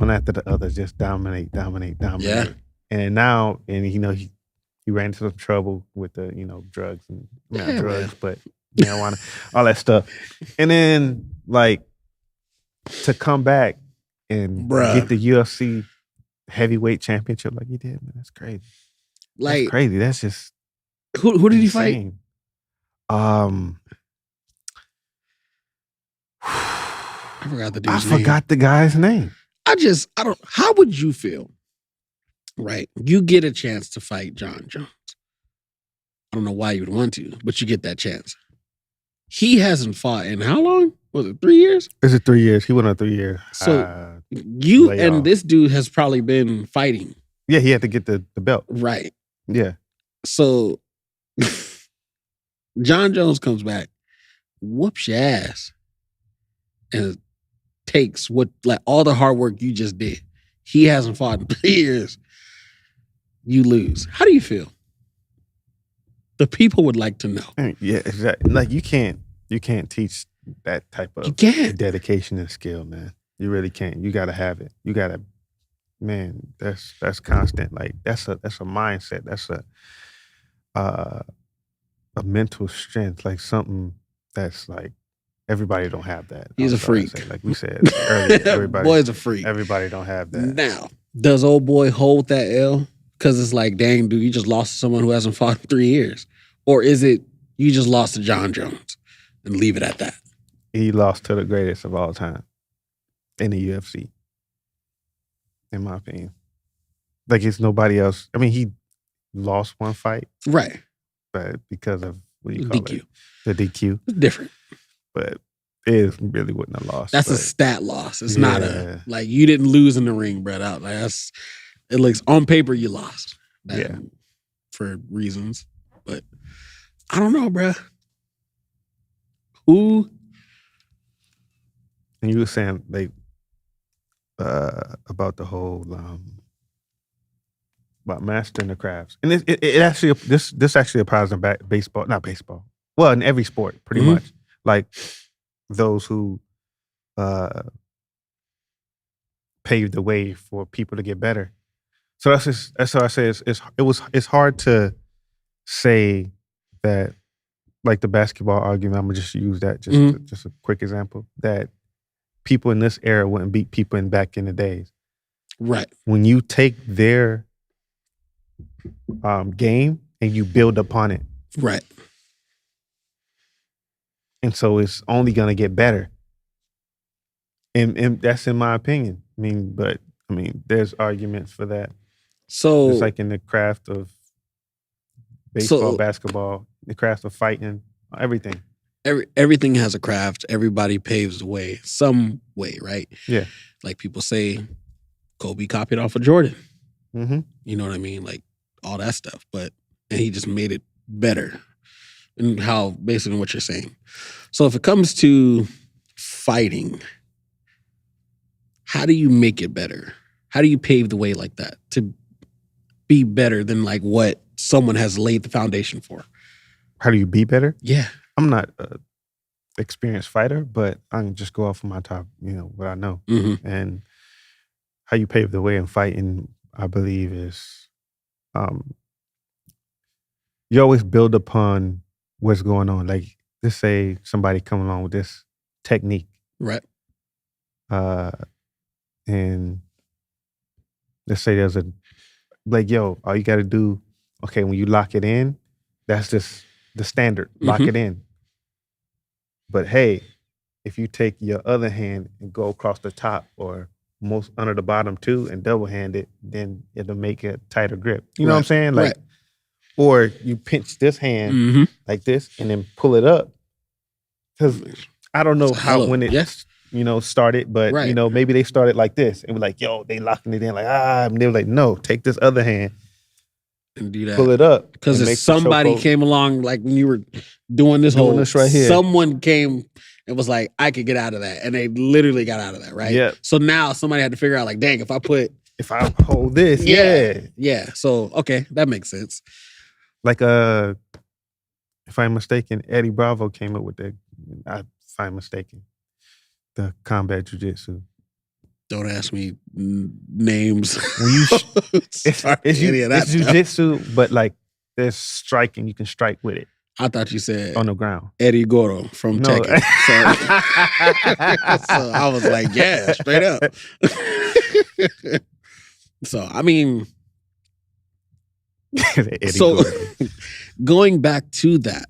one after the other, just dominate. Yeah. And now, and he ran into some trouble with the drugs and not Yeah, drugs, man. but marijuana, all that stuff. And then like to come back and get Bruh. the UFC heavyweight championship like he did, man, that's crazy. That's Like, crazy. That's just who did he fight? insane. I forgot the I dude's name. forgot the guy's name. How would you feel? Right. You get a chance to fight John Jones. I don't know why you would want to, but you get that chance. He hasn't fought in how long? Was it 3 years? Is it 3 years? He went on 3 years. So you and layoff. this dude has probably been fighting. Yeah, he had to get the belt. Right. Yeah. So John Jones comes back, whoops your ass, and takes all the hard work you just did. He hasn't fought in 3 years. You lose. How do you feel? The people would like to know. Yeah, exactly. Like you can't teach that type of dedication and skill, man. You really can't. You gotta have it. You gotta, man. That's constant. Like that's a mindset. That's a mental strength. Like something that's like everybody don't have that. He's a freak. Like we said earlier, everybody. Boy's a freak. Everybody don't have that. Now, does old boy hold that L? Because it's like, dang, dude, you just lost to someone who hasn't fought in 3 years. Or is it you just lost to John Jones and leave it at that? He lost to the greatest of all time in the UFC, in my opinion. Like it's nobody else. I mean, he lost one fight. Right. But because of, what do you call DQ. it? The DQ. It's different. But it really wouldn't have lost. That's a stat loss. It's not like you didn't lose in the ring, Brett. Out. Like it looks on paper you lost. For reasons. But I don't know, bruh. Who? And you were saying like about the whole about mastering the crafts, and it actually this actually applies in baseball, not baseball. Well, in every sport, pretty much. Like those who paved the way for people to get better. So that's how I say it's hard to say that, like the basketball argument. I'm gonna just use that just a quick example, that people in this era wouldn't beat people back in the days. Right. When you take their game and you build upon it. Right. And so it's only gonna get better. And that's in my opinion. But there's arguments for that. So it's like in the craft of baseball, basketball, the craft of fighting, everything. Everything has a craft. Everybody paves the way, some way, right? Yeah. Like people say, Kobe copied off of Jordan. Mm-hmm. You know what I mean? Like all that stuff. And he just made it better. And how, basically what you're saying. So if it comes to fighting, how do you make it better? How do you pave the way like that to be better than like what someone has laid the foundation for? How do you be better? Yeah. I'm not an experienced fighter, but I can just go off of my top, what I know. Mm-hmm. And how you pave the way in fighting, I believe, is you always build upon what's going on. Like, let's say somebody come along with this technique. Right. And let's say there's all you got to do, okay, when you lock it in, that's just the standard. Lock it in. But hey, if you take your other hand and go across the top or most under the bottom too and double hand it, then it'll make a tighter grip. You know what I'm saying? Like, or you pinch this hand like this and then pull it up. Because I don't know when it started, but maybe they started like this and were like, yo, they locking it in like, and they were like, no, take this other hand and do that. Pull it up. Because if somebody came along, like when you were doing this right here, someone came and was like, I could get out of that. And they literally got out of that, right? Yeah. So now somebody had to figure out like, dang, if I hold this, yeah. So, okay, that makes sense. Like, if I'm mistaken, Eddie Bravo came up with if I'm mistaken, the combat jiu-jitsu. Don't ask me names. When you it's Sorry, any of that it's stuff. jujitsu, but like there's striking. You can strike with it I thought you said on the ground. Eddie Gordo from No. Tekken. So I was like, yeah, straight up. So, I mean, Eddie so Gordo. going back to that,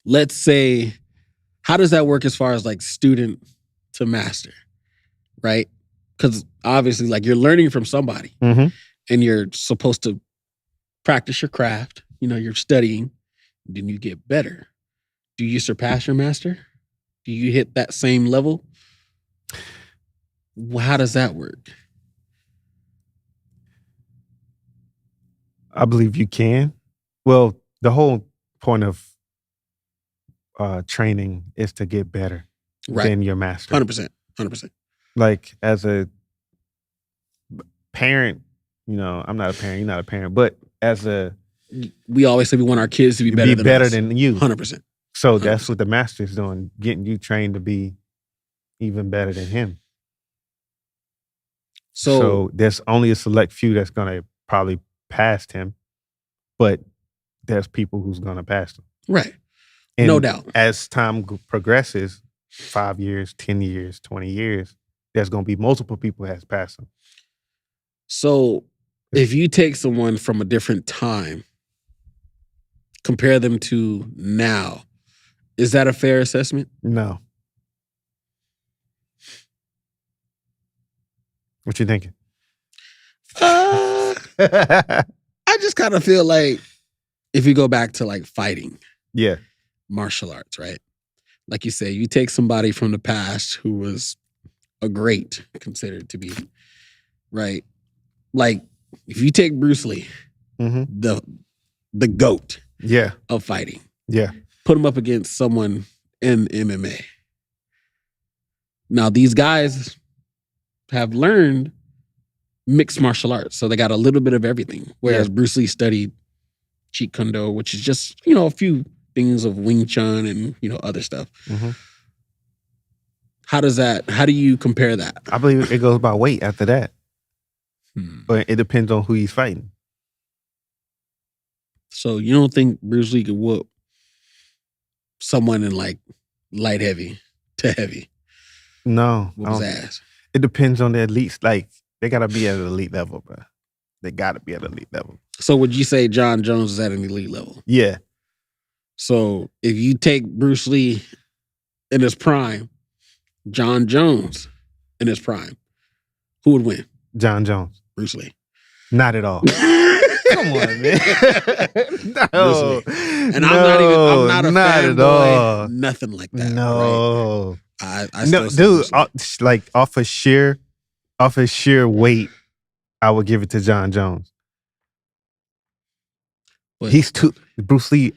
let's say, how does that work as far as like student to master, right? Because obviously, like you're learning from somebody Mhm. and you're supposed to practice your craft. You know, you're studying, then you get better. Do you surpass your master? Do you hit that same level? How does that work? I believe you can. Well, the whole point of training is to get better Right. than your master. 100%. 100%. Like as a parent, you know, I'm not a parent, you're not a parent, but as a We always say we want our kids to be better than us. than you. 100%. So that's what the master's doing, getting you trained to be even better than him. So there's only a select few that's gonna probably pass him, but there's people who's gonna pass him. Right. And No doubt. as time progresses, 5 years, 10 years, 20 years, there's gonna be multiple people that has passed him. So if you take someone from a different time, compare them to now, is that a fair assessment? No. What you thinking? I just kind of feel like if you go back to like fighting, Yeah. martial arts, right? Like you say, you take somebody from the past who was a great, considered to be, right? Like if you take Bruce Lee, Mhm. the GOAT Yeah. of fighting, Yeah. put him up against someone in MMA. Now these guys have learned mixed martial arts, so they got a little bit of everything. Whereas Bruce Lee studied Jeet Kune Do, which is just, you know, a few things of Wing Chun and, you know, other stuff. Mhm. How do you compare that? I believe it goes by weight after that. Hmm. But it depends on who he's fighting. So you don't think Bruce Lee could whoop someone in like light heavy to heavy, No. whoop I his don't- ass? It depends on the elites. Like, they gotta be at an elite level, bro. They gotta be at an elite level. So would you say John Jones is at an elite level? Yeah. So if you take Bruce Lee in his prime, John Jones in his prime, who would win? John Jones. Bruce Lee. Not at all. Come on, man. No. And I'm not a at fanboy, all. nothing like that. No. Right? I No, still say dude, Bruce Lee. like off of sheer weight, I would give it to John Jones. But- He's too Bruce Lee.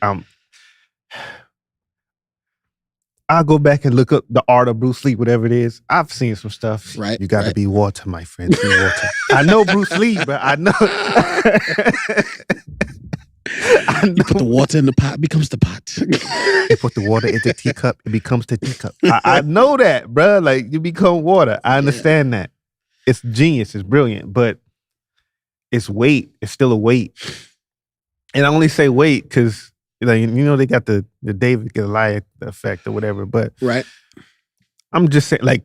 I'll go back and look up the art of Bruce Lee, whatever it is. I've seen some stuff. Right, You got to right. be water, my friend. Be water. I know Bruce Lee, but I know. You put the water in the pot, it becomes the pot. You put the water in the teacup, it becomes the teacup. I know that, bro. Like, you become water. I understand that. It's genius. It's brilliant, but it's weight. It's still a weight. And I only say weight because, like, you know, they got the David Goliath effect or whatever. But Right. I'm just saying, like,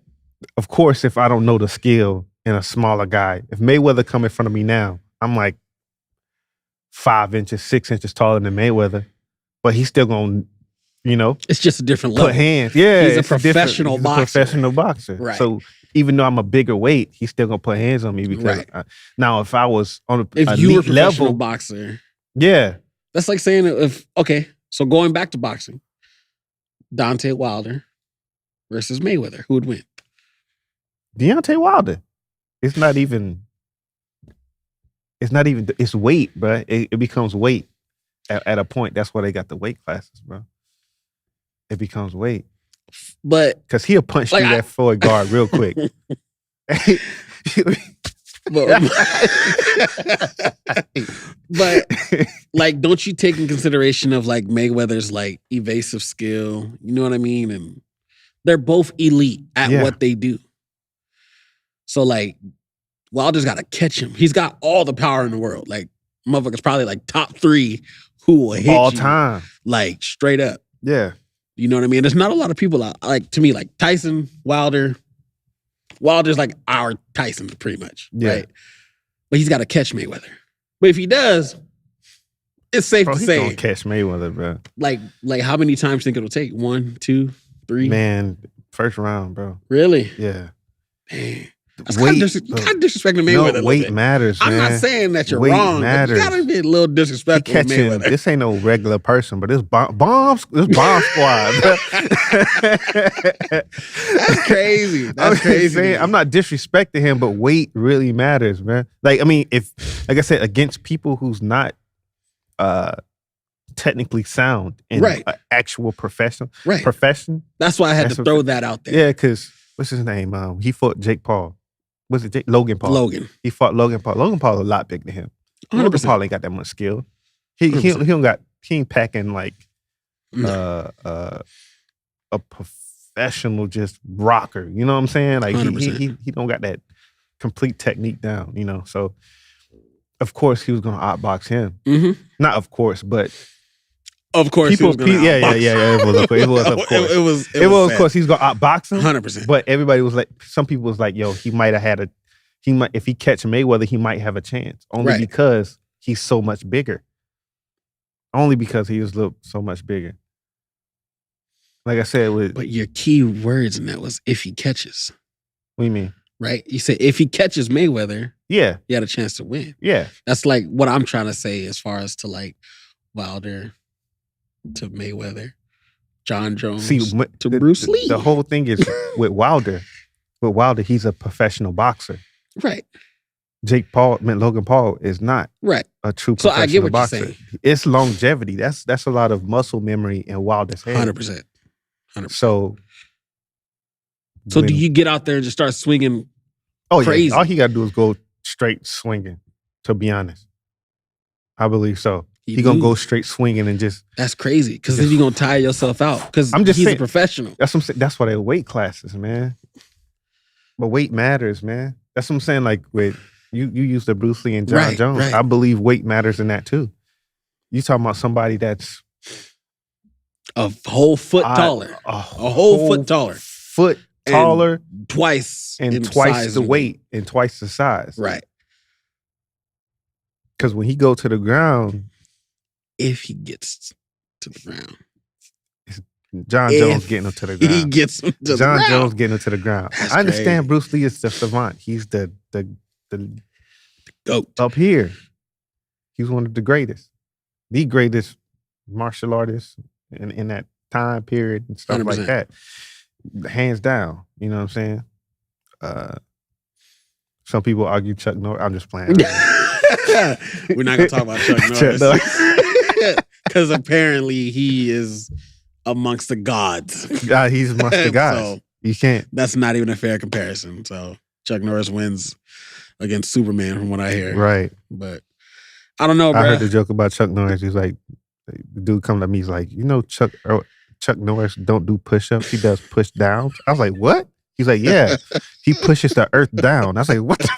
of course, if I don't know the skill in a smaller guy, if Mayweather come in front of me now, I'm like 5 inches, 6 inches taller than Mayweather, but he's still gonna, you know, It's just a different put level. hands. Yeah, He's a it's different- professional he's boxer. A professional boxer. Right. So even though I'm a bigger weight, he's still gonna put hands on me because Right. now if I was on a If you were a elite professional level, boxer, yeah, that's like saying so going back to boxing, Deontay Wilder versus Mayweather, who would win? Deontay Wilder. It's not even. It's weight, bro. It becomes weight at a point. That's why they got the weight classes, bro. It becomes weight But because he'll punch Like, through that forward guard real quick. but like, don't you take in consideration of like Mayweather's like evasive skill? You know what I mean? And they're both elite at Yeah. what they do. So like Wilder's got to catch him. He's got all the power in the world. Like motherfucker's probably like top 3 who will hit All you, time. like straight up. Yeah. You know what I mean? There's not a lot of people like to me like Tyson, Wilder. Wilder's like our Tyson pretty much, Yeah. right? But he's got to catch Mayweather. But if he does, it's safe Bro, to he's say, gonna catch Mayweather, bro. like how many times do you think it'll take? 1, 2, 3? Man, first round, bro. Really? Yeah. Man. That's Weight, kind of disrespecting Mayweather. a no, little weight bit. matters, man. I'm not saying that you're Weight wrong, matters. but you gotta be a little He disrespectful with catching. Mayweather. This ain't no regular person, but this bomb squad. Bro. That's crazy. I'm That's just crazy. saying, I'm not disrespecting him, but weight really matters, man. Like, I mean, if, like I said, against people who's not technically sound in Right. an actual profession, Right. That's why I had That's to what- throw that out there. yeah, because what's his name? He fought Jake Paul. Was it Logan Paul? Logan. He fought Logan Paul. Logan Paul a lot bigger than him. Logan 100%. Paul ain't got that much skill. He 100%. don't got. He ain't packing like No. a professional just rocker. You know what I'm saying? Like he 100%. he don't got that complete technique down. You know, so of course he was gonna outbox him. Mhm. Not of course, but Of course, he was gonna yeah. outbox. It was of course. It was of course. It was Of course he's gonna outbox him. 100%. But everybody was like, some people was like, yo, he might have had if he catch Mayweather, he might have a chance. Only Right. because he's so much bigger. Only because he was so much bigger. Like I said, what But your key words in that was if he catches, do you mean? right? You said if he catches Mayweather, Yeah, he had a chance to win. yeah. That's like what I'm trying to say as far as to like Wilder to Mayweather, John Jones See, to Bruce Lee. The whole thing is with Wilder. With Wilder, he's a professional boxer. Right, Logan Paul is not right. a true So professional I get what boxer. you're saying. It's longevity. That's a lot of muscle memory in Wilder's head. 100%. So, So when- do you get out there and just start swinging? Oh crazy? yeah, all he got to do is go straight swinging. To be honest, I believe so. You He gonna do. go straight swinging and just. That's crazy because then you're gonna tire yourself out because I'm just he's saying- a professional. That's what I'm saying. That's why they're weight classes, man. But weight matters, man. That's what I'm saying. Like with you use the Bruce Lee and John Right, Jones. right. I believe weight matters in that too. You talking about somebody that's A whole foot taller, a whole foot taller. foot And taller, twice and in twice size the and weight and twice the size. Right. Because when he go to the ground, If he gets to the ground, John If Jones getting him to the ground. he gets him to the John ground. Jones getting him to the ground. That's I understand crazy. Bruce Lee is the savant. He's the Goat. up here. He's one of the greatest martial artists in that time period and stuff 100%. like that. Hands down. You know what I'm saying? Some people argue Chuck Norris. I'm just playing. We're not gonna talk about Chuck Chuck Norris because apparently he is amongst the gods. He's amongst the guys. So You can't. that's not even a fair comparison. So Chuck Norris wins against Superman, from what I hear. Right. But I don't know, I heard bro. the joke about Chuck Norris. He's like, the dude come to me. He's like, Chuck Norris don't do push-ups. He does push downs. I was like, what? He's like, yeah. He pushes the earth down. I was like, what the